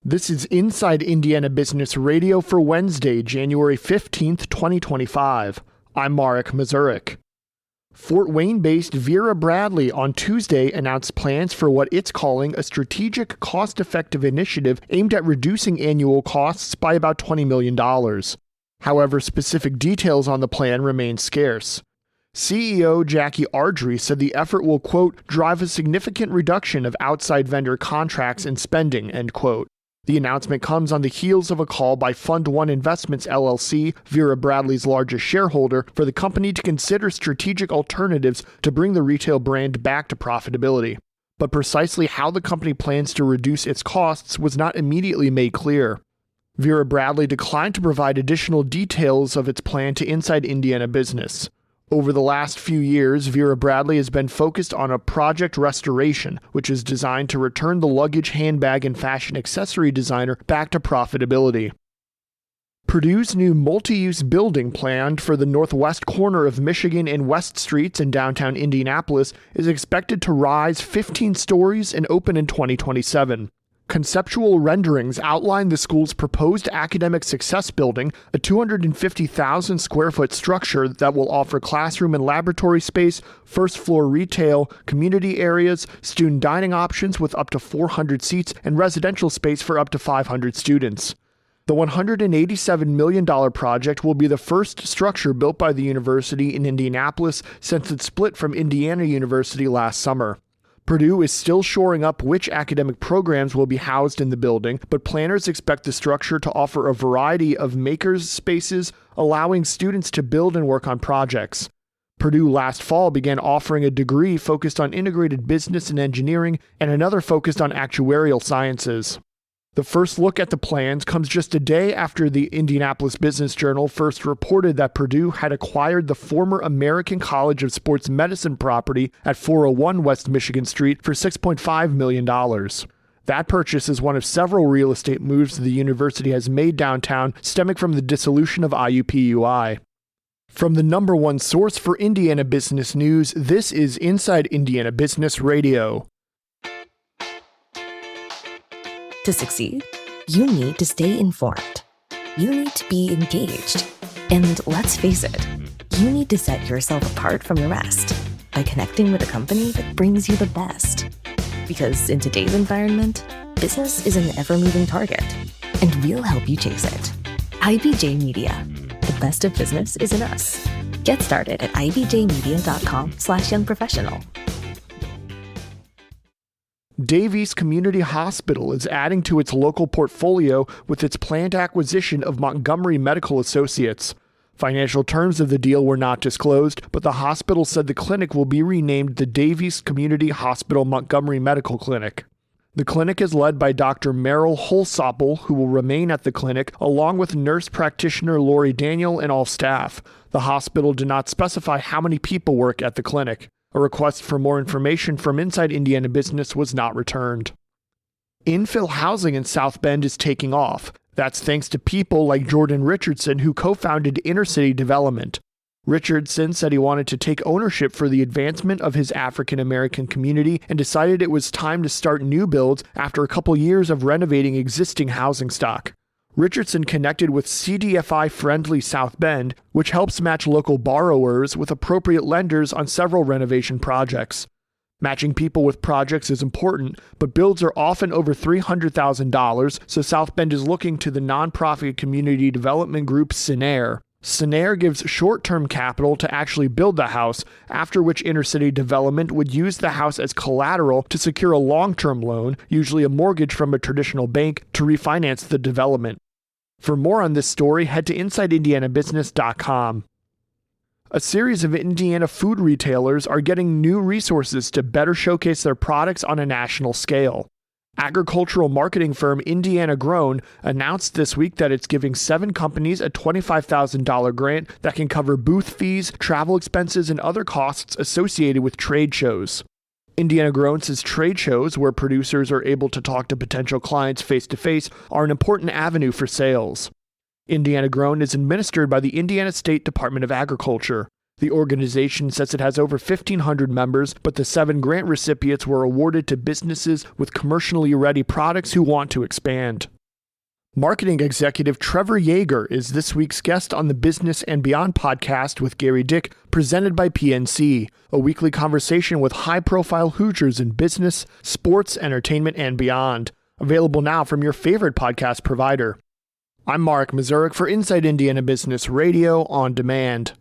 This is Inside Indiana Business Radio for Wednesday, January 15th, 2025. I'm Marek Mazurek. Fort Wayne-based Vera Bradley on Tuesday announced plans for what it's calling a strategic, cost-effective initiative aimed at reducing annual costs by about $20 million. However, specific details on the plan remain scarce. CEO Jackie Ardrey said the effort will, quote, drive a significant reduction of outside vendor contracts and spending, end quote. The announcement comes on the heels of a call by Fund One Investments LLC, Vera Bradley's largest shareholder, for the company to consider strategic alternatives to bring the retail brand back to profitability. But precisely how the company plans to reduce its costs was not immediately made clear. Vera Bradley declined to provide additional details of its plan to Inside Indiana Business. Over the last few years, Vera Bradley has been focused on a Project Restoration, which is designed to return the luggage, handbag, and fashion accessory designer back to profitability. Purdue's new multi-use building planned for the northwest corner of Michigan and West Streets in downtown Indianapolis is expected to rise 15 stories and open in 2027. Conceptual renderings outline the school's proposed Academic Success Building, a 250,000 square foot structure that will offer classroom and laboratory space, first floor retail, community areas, student dining options with up to 400 seats, and residential space for up to 500 students. The $187 million project will be the first structure built by the university in Indianapolis since it split from Indiana University last summer. Purdue is still shoring up which academic programs will be housed in the building, but planners expect the structure to offer a variety of makers spaces, allowing students to build and work on projects. Purdue last fall began offering a degree focused on integrated business and engineering and another focused on actuarial sciences. The first look at the plans comes just a day after the Indianapolis Business Journal first reported that Purdue had acquired the former American College of Sports Medicine property at 401 West Michigan Street for $6.5 million. That purchase is one of several real estate moves the university has made downtown, stemming from the dissolution of IUPUI. From the number one source for Indiana business news, this is Inside Indiana Business Radio. To succeed, you need to stay informed. You need to be engaged. And let's face it, you need to set yourself apart from the rest by connecting with a company that brings you the best. Because in today's environment, business is an ever-moving target, and we'll help you chase it. IBJ Media. The best of business is in us. Get started at ibjmedia.com/youngprofessional. Davies Community Hospital is adding to its local portfolio with its planned acquisition of Montgomery Medical Associates. Financial terms of the deal were not disclosed, but the hospital said the clinic will be renamed the Davies Community Hospital Montgomery Medical Clinic. The clinic is led by Dr. Merrill Holsopple, who will remain at the clinic, along with nurse practitioner Lori Daniel and all staff. The hospital did not specify how many people work at the clinic. A request for more information from Inside Indiana Business was not returned. Infill housing in South Bend is taking off. That's thanks to people like Jordan Richardson, who co-founded Intercity Development. Richardson said he wanted to take ownership for the advancement of his African American community and decided it was time to start new builds after a couple years of renovating existing housing stock. Richardson connected with CDFI-friendly South Bend, which helps match local borrowers with appropriate lenders on several renovation projects. Matching people with projects is important, but builds are often over $300,000, so South Bend is looking to the nonprofit community development group Sinair. Sinair gives short-term capital to actually build the house, after which Intercity Development would use the house as collateral to secure a long-term loan, usually a mortgage from a traditional bank, to refinance the development. For more on this story, head to InsideIndianaBusiness.com. A series of Indiana food retailers are getting new resources to better showcase their products on a national scale. Agricultural marketing firm Indiana Grown announced this week that it's giving 7 companies a $25,000 grant that can cover booth fees, travel expenses, and other costs associated with trade shows. Indiana Grown says trade shows, where producers are able to talk to potential clients face-to-face, are an important avenue for sales. Indiana Grown is administered by the Indiana State Department of Agriculture. The organization says it has over 1,500 members, but the 7 grant recipients were awarded to businesses with commercially ready products who want to expand. Marketing executive Trevor Yeager is this week's guest on the Business and Beyond podcast with Gary Dick, presented by PNC, a weekly conversation with high-profile Hoosiers in business, sports, entertainment, and beyond. Available now from your favorite podcast provider. I'm Mark Mazurek for Inside Indiana Business Radio on Demand.